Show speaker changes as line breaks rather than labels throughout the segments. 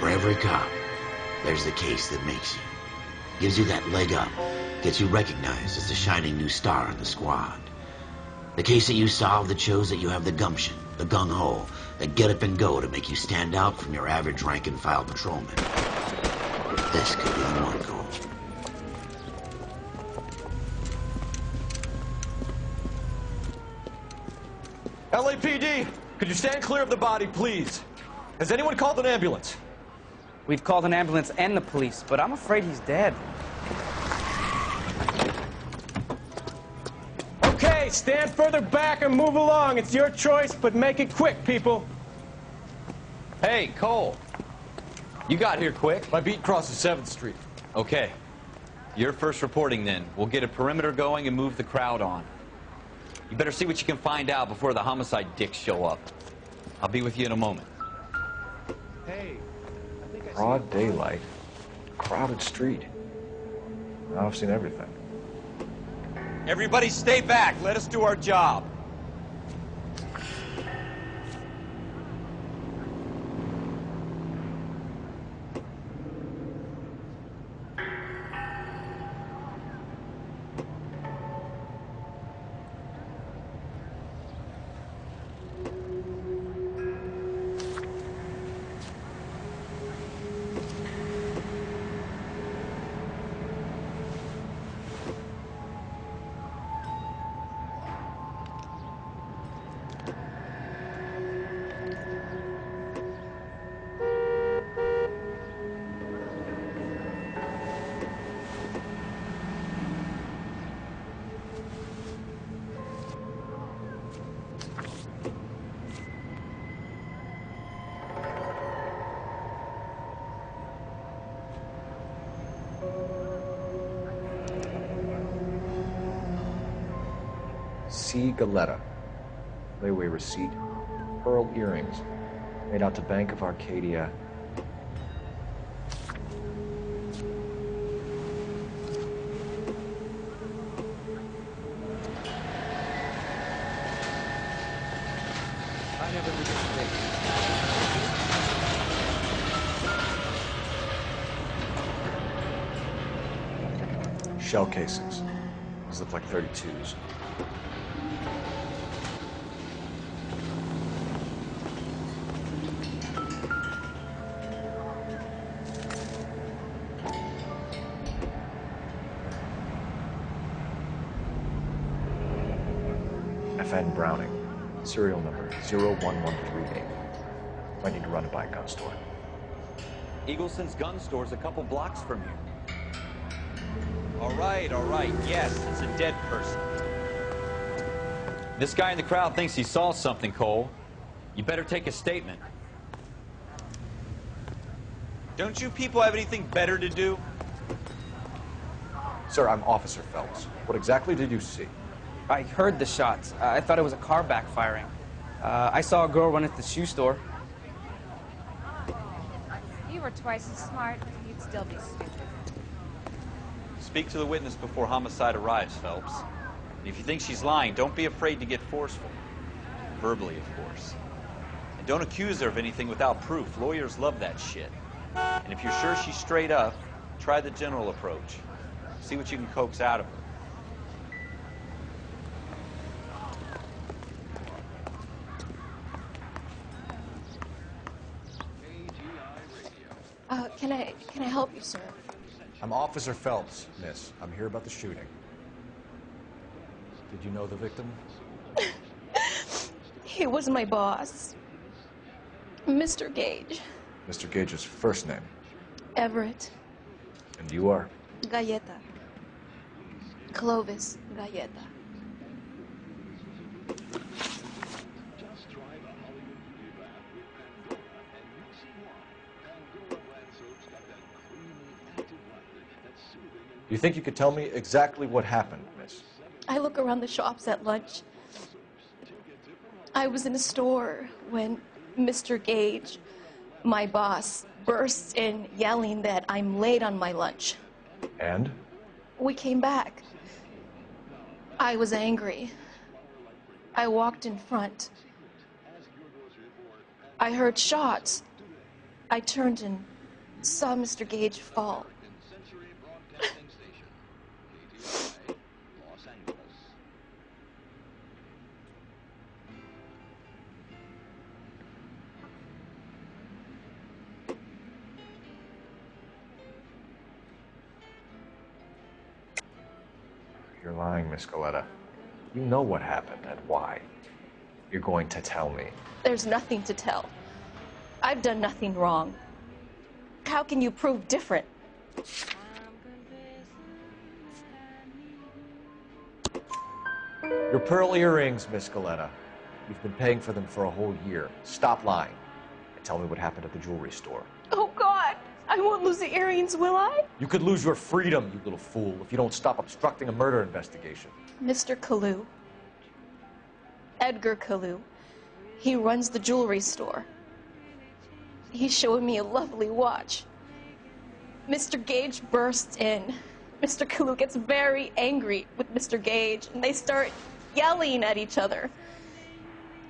For every cop, there's the case that makes you. Gives you that leg up, gets you recognized as the shining new star in the squad. The case that you solve that shows that you have the gumption, the gung-ho, the get up and go to make you stand out from your average rank-and-file patrolman. This could be the one, Cole.
LAPD, could you stand clear of the body, please? Has anyone called an ambulance?
We've called an ambulance and the police, but I'm afraid he's dead.
Okay, stand further back and move along. It's your choice, but make it quick, people.
Hey, Cole. You got here quick.
My beat crosses 7th Street.
Okay. You're first reporting then. We'll get a perimeter going and move the crowd on. You better see what you can find out before the homicide dicks show up. I'll be with you in a moment.
Hey.
Broad daylight, crowded street. Now I've seen everything.
Everybody stay back. Let us do our job.
C. Galetta. Layaway receipt. Pearl earrings. Made out to Bank of Arcadia.
I never did
Shell casings. These look like 32s. FN Browning, serial number 01138. Might need to run it by a gun store.
Eagleson's gun store's a couple blocks from here. All right. Yes, it's a dead person. This guy in the crowd thinks he saw something, Cole. You better take a statement. Don't you people have anything better to do?
Sir, I'm Officer Phelps. What exactly did you see?
I heard the shots. I thought it was a car backfiring. I saw a girl run at the shoe store.
If you were twice as smart, you'd still be stupid.
Speak to the witness before homicide arrives, Phelps. And if you think she's lying, don't be afraid to get forceful. Verbally, of course. And don't accuse her of anything without proof. Lawyers love that shit. And if you're sure she's straight up, try the general approach. See what you can coax out of her.
Can I help you, sir?
I'm Officer Phelps, miss. I'm here about the shooting. Did you know the victim?
He was my boss, Mr. Gage.
Mr. Gage's first name.
Everett.
And you are?
Galleta. Clovis Galleta.
Do you think you could tell me exactly what happened, miss?
I look around the shops at lunch. I was in a store when Mr. Gage, my boss, bursts in yelling that I'm late on my lunch.
And?
We came back. I was angry. I walked in front. I heard shots. I turned and saw Mr. Gage fall.
You're lying, Miss Galetta. You know what happened and why. You're going to tell me.
There's nothing to tell. I've done nothing wrong. How can you prove different?
Your pearl earrings, Miss Galetta. You've been paying for them for a whole year. Stop lying and tell me what happened at the jewelry store.
Oh, God! I won't lose the earrings, will I?
You could lose your freedom, you little fool, if you don't stop obstructing a murder investigation.
Mr. Kalu. Edgar Kalu. He runs the jewelry store. He's showing me a lovely watch. Mr. Gage bursts in. Mr. Kalu gets very angry with Mr. Gage, and they start yelling at each other.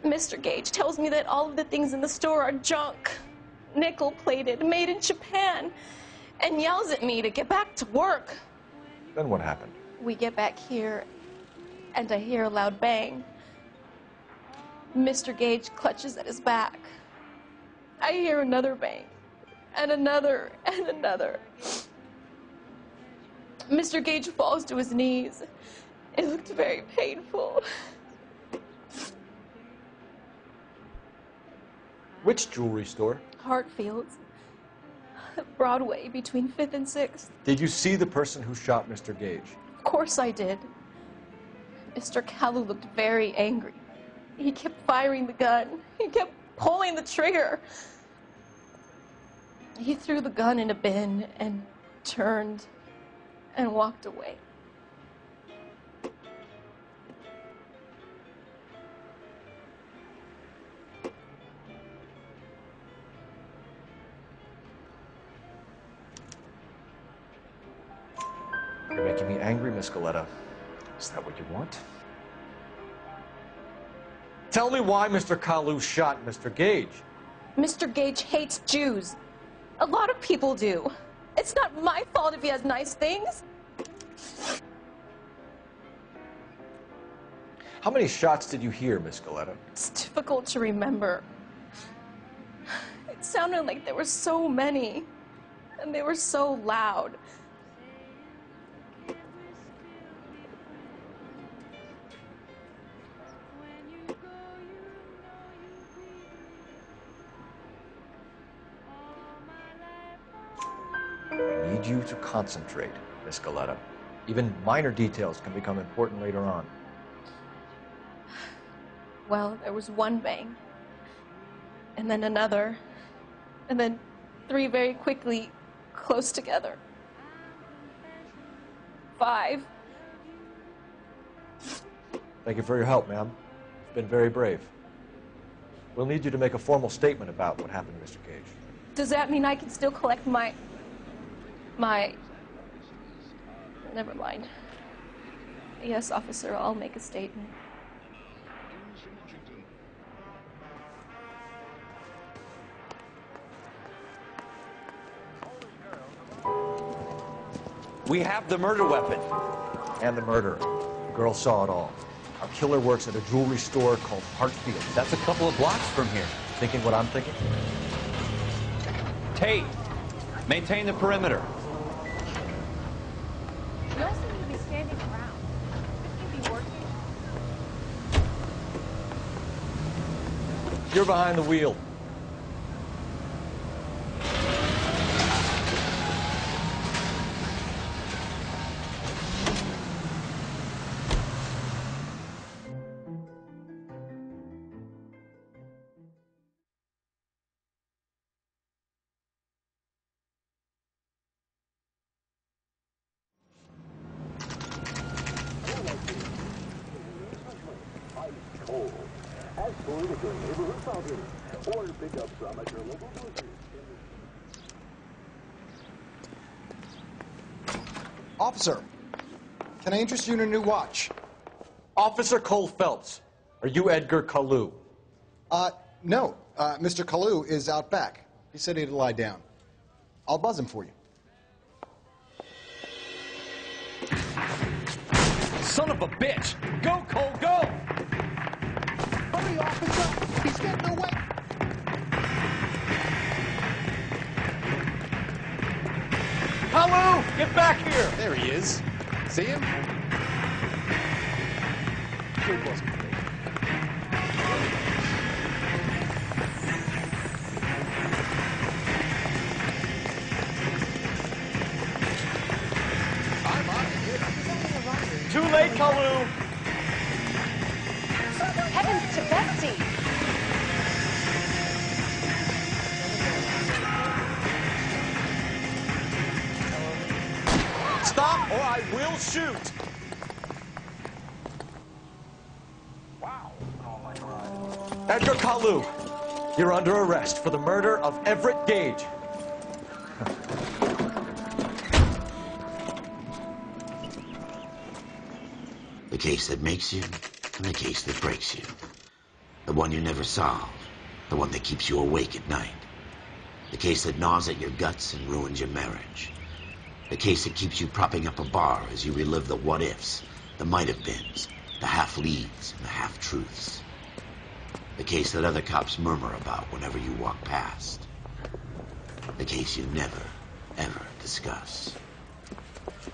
Mr. Gage tells me that all of the things in the store are junk, nickel-plated, made in Japan, and yells at me to get back to work.
Then what happened?
We get back here, and I hear a loud bang. Mr. Gage clutches at his back. I hear another bang, and another, and another. Mr. Gage falls to his knees. It looked very painful.
Which jewelry store?
Hartfield's. Broadway, between 5th and 6th.
Did you see the person who shot Mr. Gage?
Of course I did. Mr. Kalu looked very angry. He kept firing the gun. He kept pulling the trigger. He threw the gun in a bin and turned and walked away.
You're making me angry, Miss Galetta. Is that what you want? Tell me why Mr. Kalu shot Mr. Gage.
Mr. Gage hates Jews. A lot of people do. It's not my fault if he has nice things.
How many shots did you hear, Miss Galetta?
It's difficult to remember. It sounded like there were so many, and they were so loud.
I need you to concentrate, Miss Galetta. Even minor details can become important later on.
Well, there was one bang, and then another, and then 3 very quickly, close together. 5.
Thank you for your help, ma'am. You've been very brave. We'll need you to make a formal statement about what happened to Mr. Gage.
Does that mean I can still collect my... Never mind. Yes, officer, I'll make a statement.
We have the murder weapon.
And the murderer. The girl saw it all. Our killer works at a jewelry store called Hartfield.
That's a couple of blocks from here.
Thinking what I'm thinking?
Tate, maintain the perimeter.
We also need to be standing around. Could you be working?
You're behind the wheel.
Officer, can I interest you in a new watch?
Officer Cole Phelps, are you Edgar Kalu?
No. Mr. Kalu is out back. He said he'd lie down. I'll buzz him for you.
Son of a bitch! Go, Cole, go!
Hurry, officer! He's getting away!
Kalu, get back here!
There he is. See him?
Good buzz.
Too late, Kalu!
Heavens to Betsy!
Stop or I will shoot! Wow. Oh my God. Edgar Kalu, you're under arrest for the murder of Everett Gage.
The case that makes you, and the case that breaks you. The one you never solve, the one that keeps you awake at night. The case that gnaws at your guts and ruins your marriage. The case that keeps you propping up a bar as you relive the what-ifs, the might-have-beens, the half-leads, and the half-truths. The case that other cops murmur about whenever you walk past. The case you never, ever discuss.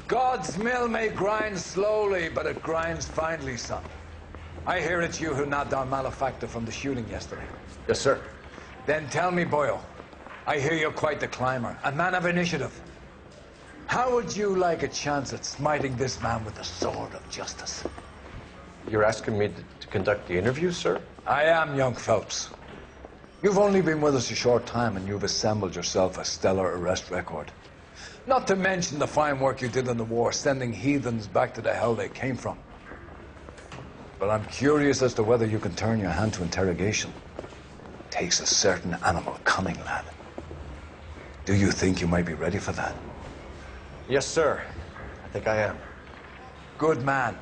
God's mill may grind slowly, but it grinds finely, son. I hear it's you who nabbed our malefactor from the shooting yesterday.
Yes, sir.
Then tell me, Boyle, I hear you're quite the climber, a man of initiative. How would you like a chance at smiting this man with the sword of justice?
You're asking me to conduct the interview, sir?
I am, young Phelps. You've only been with us a short time, and you've assembled yourself a stellar arrest record. Not to mention the fine work you did in the war, sending heathens back to the hell they came from. But I'm curious as to whether you can turn your hand to interrogation. Takes a certain animal cunning, lad. Do you think you might be ready for that?
Yes, sir. I think I am.
Good man.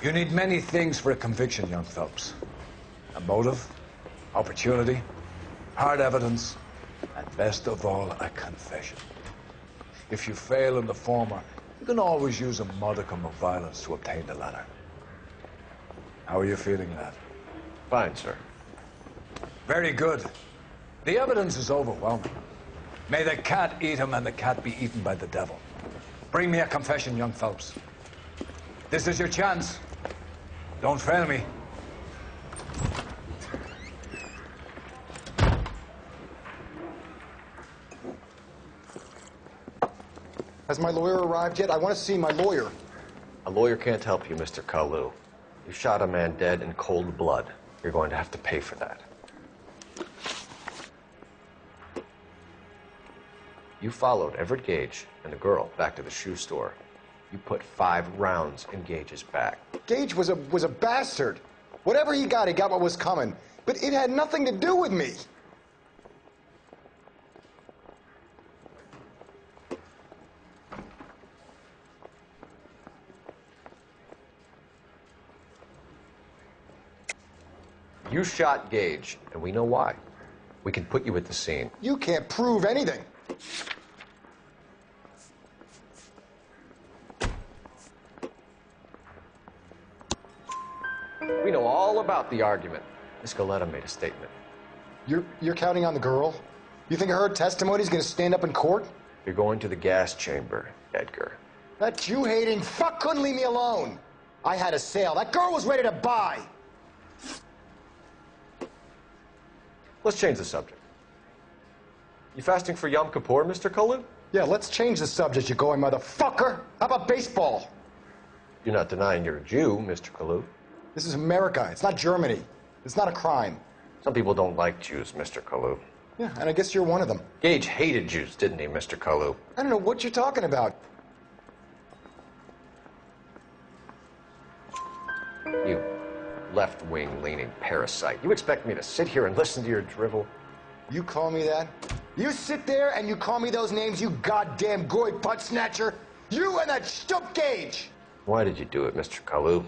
You need many things for a conviction, young Phelps. A motive, opportunity, hard evidence, and best of all, a confession. If you fail in the former, you can always use a modicum of violence to obtain the latter. How are you feeling, lad?
Fine, sir.
Very good. The evidence is overwhelming. May the cat eat him and the cat be eaten by the devil. Bring me a confession, young Phelps. This is your chance. Don't fail me.
Has my lawyer arrived yet? I want to see my lawyer.
A lawyer can't help you, Mr. Kalu. You shot a man dead in cold blood. You're going to have to pay for that. You followed Everett Gage and the girl back to the shoe store. You put 5 rounds in Gage's back.
Gage was a bastard. Whatever he got what was coming. But it had nothing to do with me.
You shot Gage, and we know why. We can put you at the scene.
You can't prove anything.
We know all about the argument. Miss Galetta made a statement.
You're counting on the girl? You think her testimony is going to stand up in court?
You're going to the gas chamber, Edgar.
That Jew-hating fuck couldn't leave me alone. I had a sale. That girl was ready to buy.
Let's change the subject. You fasting for Yom Kippur, Mr. Kalu?
Yeah, let's change the subject, you going motherfucker. How about baseball?
You're not denying you're a Jew, Mr. Kalu.
This is America. It's not Germany. It's not a crime.
Some people don't like Jews, Mr. Kalu.
Yeah, and I guess you're one of them.
Gage hated Jews, didn't he, Mr. Kalu?
I don't know what you're talking about.
You left-wing leaning parasite. You expect me to sit here and listen to your drivel?
You call me that? You sit there and you call me those names, you goddamn goy butt snatcher? You and that stup Gage!
Why did you do it, Mr. Kalu?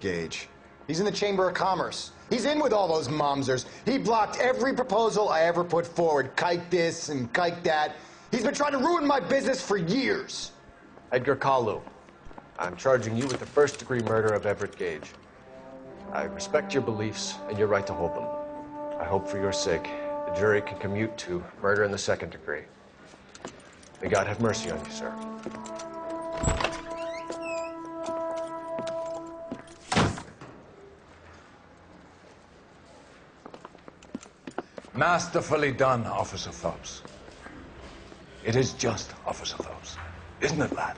Gage. He's in the Chamber of Commerce. He's in with all those momsers. He blocked every proposal I ever put forward. Kike this and kike that. He's been trying to ruin my business for years.
Edgar Kalu, I'm charging you with the first-degree murder of Everett Gage. I respect your beliefs and your right to hold them. I hope for your sake the jury can commute to murder in the second degree. May God have mercy on you, sir.
Masterfully done, Officer Phelps. It is just, Officer Phelps. Isn't it, lad?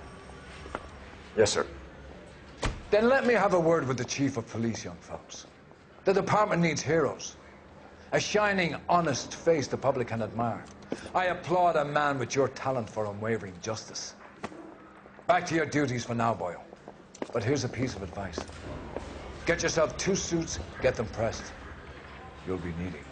Yes, sir.
Then let me have a word with the Chief of Police, young Phelps. The department needs heroes. A shining, honest face the public can admire. I applaud a man with your talent for unwavering justice. Back to your duties for now, boyo. But here's a piece of advice. Get yourself 2 suits, get them pressed. You'll be needing them.